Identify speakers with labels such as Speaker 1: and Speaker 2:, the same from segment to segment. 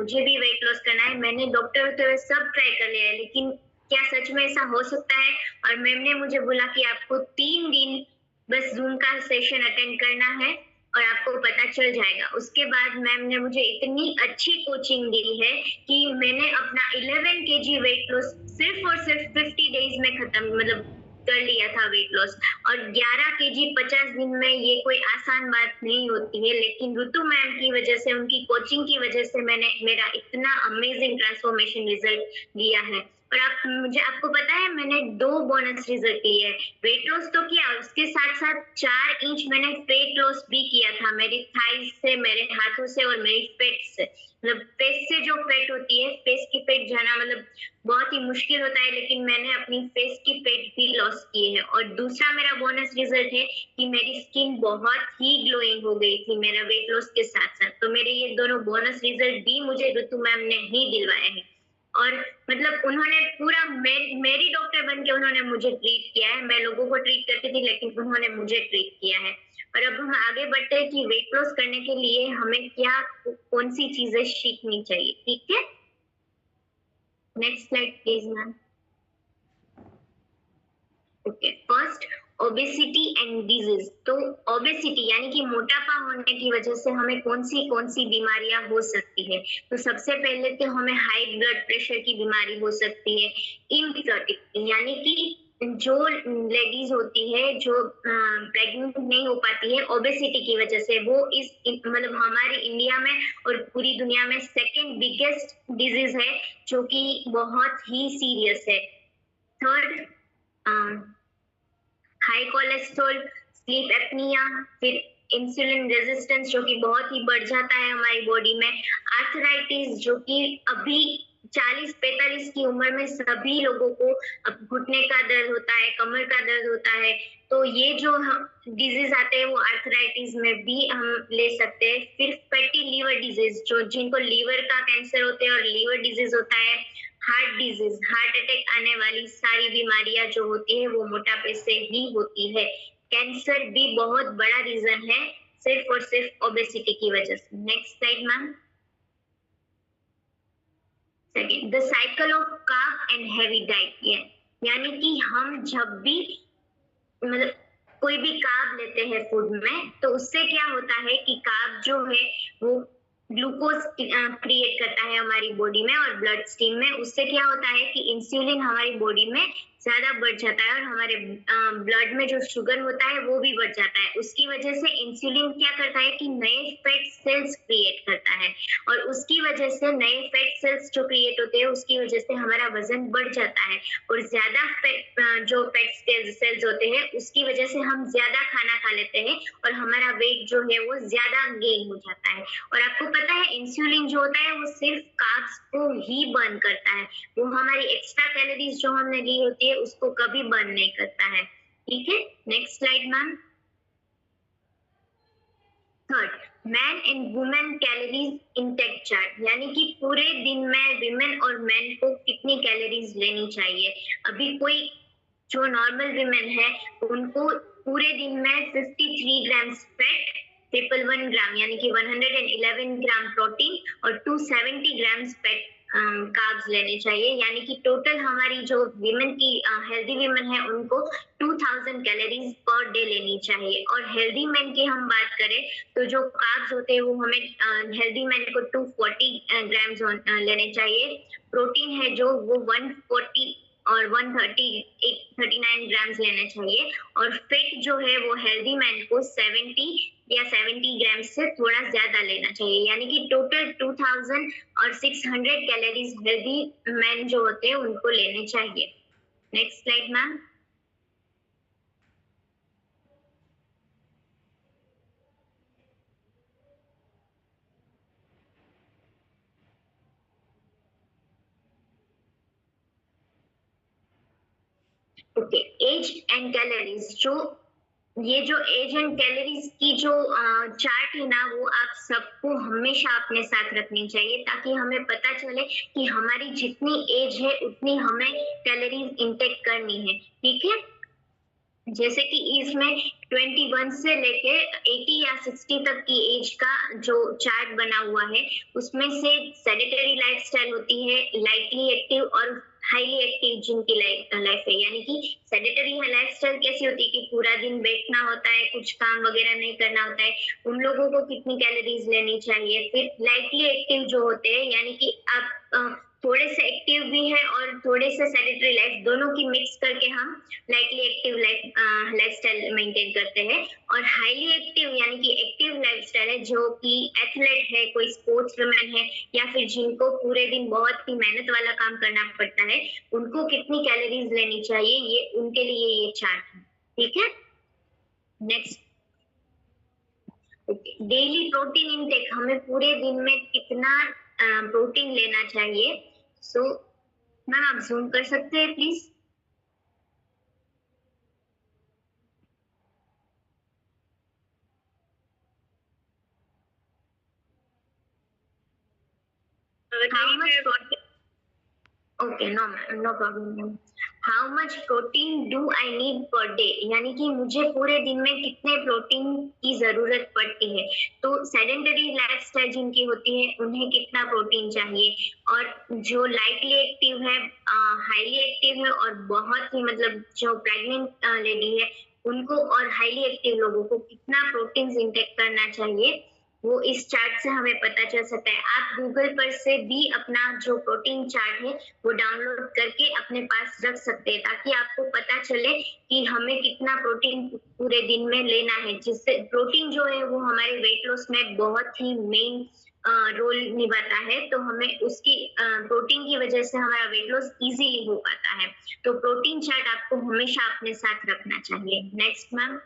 Speaker 1: मुझे भी weight loss करना है, मैंने डॉक्टर होते हुए सब ट्राई कर लिया है, लेकिन क्या सच में ऐसा हो सकता है? और मैम ने मुझे बोला कि आपको 3 दिन बस ज़ूम का सेशन अटेंड करना है और आपको पता चल जाएगा। उसके बाद मैम ने मुझे इतनी अच्छी कोचिंग दी है कि मैंने अपना 11 केजी वेट लॉस सिर्फ और सिर्फ 50 डेज में खत्म मतलब कर लिया था वेट लॉस। और 11 केजी 50 दिन में ये कोई आसान बात नहीं होती है, लेकिन ऋतु मैम की वजह से, उनकी कोचिंग की वजह से मैंने मेरा इतना अमेजिंग ट्रांसफॉर्मेशन रिजल्ट लिया है। और आपको पता है मैंने 2 बोनस रिजल्ट लिए हैं। वेट लॉस तो किया, उसके साथ-साथ 4 इंच मैंने फेट लॉस भी किया था, मेरी थाइस से, मेरे हाथों से और मेरी पेट से। मतलब फेस से जो फेट होती है, फेस की फेट जाना मतलब बहुत ही मुश्किल होता है, लेकिन मैंने अपनी फेस की फेट भी लॉस की है। और दूसरा मेरा बोनस रिजल्ट है कि मेरी स्किन बहुत ही ग्लोइंग हो गई थी मेरा वेट लॉस के साथ-साथ। तो मेरे ये दोनों बोनस रिजल्ट भी मुझे ऋतु मैम ने ही दिलवाए हैं। और मतलब उन्होंने पूरा मेरी डॉक्टर बन के उन्होंने मुझे ट्रीट किया है। मैं लोगों को ट्रीट करती थी, लेकिन उन्होंने मुझे ट्रीट किया है। और अब हम आगे बढ़ते हैं कि वेट लॉस करने के लिए हमें क्या कौन सी चीजें सीखनी चाहिए, ठीक है? Next slide please ma'am. Okay, first obesity and disease. तो ओबेसिटी यानी कि मोटापा होने की वजह से हमें कौन सी बीमारियां हो सकती है? तो सबसे पहले तो हमें हाई ब्लड प्रेशर की बीमारी हो सकती है। इनफर्टिलिटी यानी कि जो लेडीज होती है जो प्रेग्नेंट नहीं हो पाती है ओबेसिटी की वजह से, वो मतलब हमारे इंडिया में और पूरी दुनिया में सेकेंड बिगेस्ट डिजीज है, जो कि बहुत ही सीरियस है। Third high cholesterol, sleep apnoea, फिर इंसुलिन रेजिस्टेंस जो कि बहुत ही बढ़ जाता है हमारी बॉडी में, आर्थराइटिस जो कि अभी 40-45 की उम्र में सभी लोगों को घुटने का दर्द होता है, कमर का दर्द होता है। तो ये जो डिजीज आते हैं वो आर्थराइटिस में भी हम ले सकते हैं। फिर फैटी लीवर डिजीज, जो जिनको लीवर का कैंसर होते हैं और लीवर डिजीज होता है। हार्ट डिजीज, हार्ट अटैक आने वाली सारी बीमारियां जो होती है वो मोटापे से ही होती है। कैंसर भी बहुत बड़ा रीजन है, सिर्फ और सिर्फ ओबेसिटी की वजह से। Next slide ma'am. Second, the cycle of carb and heavy diet, यानी कि हम जब भी मतलब कोई भी कार्ब लेते हैं फूड में, तो उससे क्या होता है कि कार्ब जो है वो ग्लूकोज क्रिएट करता है हमारी बॉडी में और ब्लड स्ट्रीम में। उससे क्या होता है कि इंसुलिन हमारी बॉडी में ज्यादा बढ़ जाता है और हमारे ब्लड में जो शुगर होता है वो भी बढ़ जाता है। उसकी वजह से इंसुलिन क्या करता है कि नए फैट सेल्स क्रिएट करता है, और उसकी वजह से नए फैट सेल्स जो क्रिएट होते हैं उसकी वजह से हमारा वजन बढ़ जाता है। और ज्यादा जो फैट सेल्स होते हैं उसकी वजह से हम ज्यादा खाना खा लेते हैं और हमारा वेट जो है वो ज्यादा गेन हो जाता है। और आपको पता है इंसुलिन जो होता है वो सिर्फ कार्ब्स को ही बर्न करता है, वो हमारी एक्स्ट्रा कैलोरीज जो हमने ली होती है उसको कभी बर्न नहीं करता है, ठीक है? Next slide ma'am. Third, man and women calories intake chart, यानी कि पूरे दिन में विमेन और मेन को कितनी कैलोरीज लेनी चाहिए। अभी कोई जो नॉर्मल विमेन है उनको पूरे दिन में 53 ग्राम फैट, 111 ग्राम यानी कि 111 ग्राम प्रोटीन और 270 ग्राम फैट कार्ब्स लेने चाहिए। यानी कि टोटल हमारी जो विमेन की हेल्दी विमेन है उनको 2000 कैलोरीज पर डे लेनी चाहिए। और हेल्दी मैन की हम बात करें तो जो कार्ब्स होते हैं वो हमें हेल्दी मैन को 240 ग्राम्स लेने चाहिए। प्रोटीन है जो वो 140 और 139 ग्राम्स लेना चाहिए। और फेट जो है वो हेल्दी मैन को 70 ग्राम से थोड़ा ज्यादा लेना चाहिए। यानी कि टोटल 2600 कैलोरीज हेल्दी मैन जो होते हैं उनको लेने चाहिए। Next slide ma'am. Okay, age and calories, ये जो एज एंड कैलोरीज की जो चार्ट है ना वो आप सबको हमेशा अपने साथ रखनी चाहिए, ताकि हमें पता चले कि हमारी जितनी एज है उतनी हमें कैलोरीज इंटेक करनी है, ठीक है? जैसे कि इसमें 21 से लेके 80 या 60 तक की एज का जो चार्ट बना हुआ है, उसमें से सेडेंटरी लाइफस्टाइल होती है, लाइटली एक्टिव और हाईली एक्टिव जिनकी लाइफ है। यानी कि सेडेंटरी लाइफस्टाइल कैसी होती है कि पूरा दिन बैठना होता है, कुछ काम वगैरह नहीं करना होता है, उन लोगों को कितनी कैलोरीज लेनी चाहिए। फिर लाइटली एक्टिव जो होते हैं, यानी कि आप थोड़े से एक्टिव भी है और थोड़े से सेडेंटरी लाइफ, दोनों की मिक्स करके हम लाइटली एक्टिव लाइफस्टाइल मेंटेन करते हैं। और हाईली एक्टिव यानी कि एक्टिव लाइफस्टाइल है, जो कि एथलेट है, कोई स्पोर्ट्स वुमेन है, या फिर जिनको पूरे दिन बहुत ही मेहनत वाला काम करना पड़ता है, उनको कितनी कैलोरीज लेनी चाहिए, ये उनके लिए ये चार्ट है। ठीक है, नेक्स्ट। डेली प्रोटीन इनटेक, हमें पूरे दिन में कितना प्रोटीन लेना चाहिए। सो मैम आप जूम कर सकते हैं please. How much protein? Okay, no problem. How much protein do I need per day? यानी कि मुझे पूरे दिन में कितने प्रोटीन की जरूरत पड़ती है। तो सेडेंटरी लाइफस्टाइल जिनकी होती है, उन्हें कितना प्रोटीन चाहिए, और जो लाइटली एक्टिव है, हाईली एक्टिव है, और बहुत ही मतलब जो प्रेग्नेंट लेडी है, उनको और हाईली एक्टिव लोगों को कितना प्रोटीन इंटेक करना चाहिए, वो इस चार्ट से हमें पता चल सकता है। आप गूगल पर से भी अपना जो प्रोटीन चार्ट है वो डाउनलोड करके अपने पास रख सकते हैं, ताकि आपको पता चले कि हमें कितना प्रोटीन पूरे दिन में लेना है। जिससे प्रोटीन जो है वो हमारे वेट लॉस में बहुत ही मेन रोल निभाता है, तो हमें उसकी प्रोटीन की वजह से हमारा वेट लॉस इजीली हो पाता है। तो प्रोटीन चार्ट आपको हमेशा अपने साथ रखना चाहिए। Next ma'am.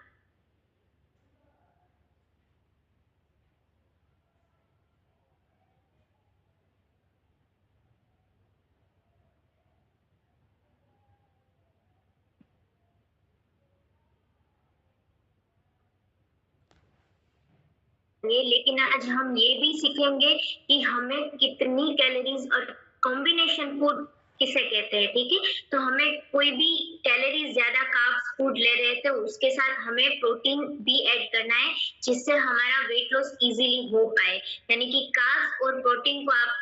Speaker 1: लेकिन आज हम ये भी सीखेंगे कि हमें कितनी कैलोरीज और कॉम्बिनेशन फूड किसे कहते हैं। ठीक है, तो हमें कोई भी कैलोरीज ज्यादा कार्ब्स फूड ले रहे थे, उसके साथ हमें प्रोटीन भी ऐड करना है, जिससे हमारा वेट लॉस इजीली हो पाए। यानी कि कार्ब्स और प्रोटीन को आप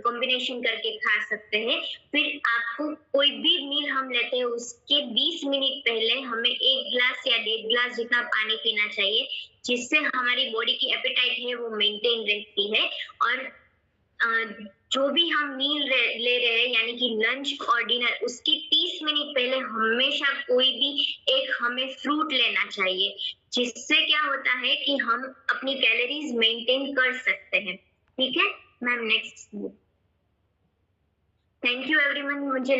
Speaker 1: कॉम्बिनेशन करके खा सकते हैं। फिर आपको कोई भी मील हम लेते हैं, उसके 20 मिनट पहले हमें 1 गिलास या 1.5 गिलास जितना पानी पीना चाहिए, जिससे हमारी बॉडी की एपेटाइट है वो मेंटेन रहती है। और जो भी हम मील ले रहे हैं, यानी कि लंच और डिनर, उसकी 30 मिनट पहले हमेशा कोई भी एक हमें फ्रूट लेना चाहिए, जिससे क्या होता है कि हम अपनी कैलोरीज मेंटेन कर सकते हैं। ठीक है ma'am, next. Thank you everyone. मुझे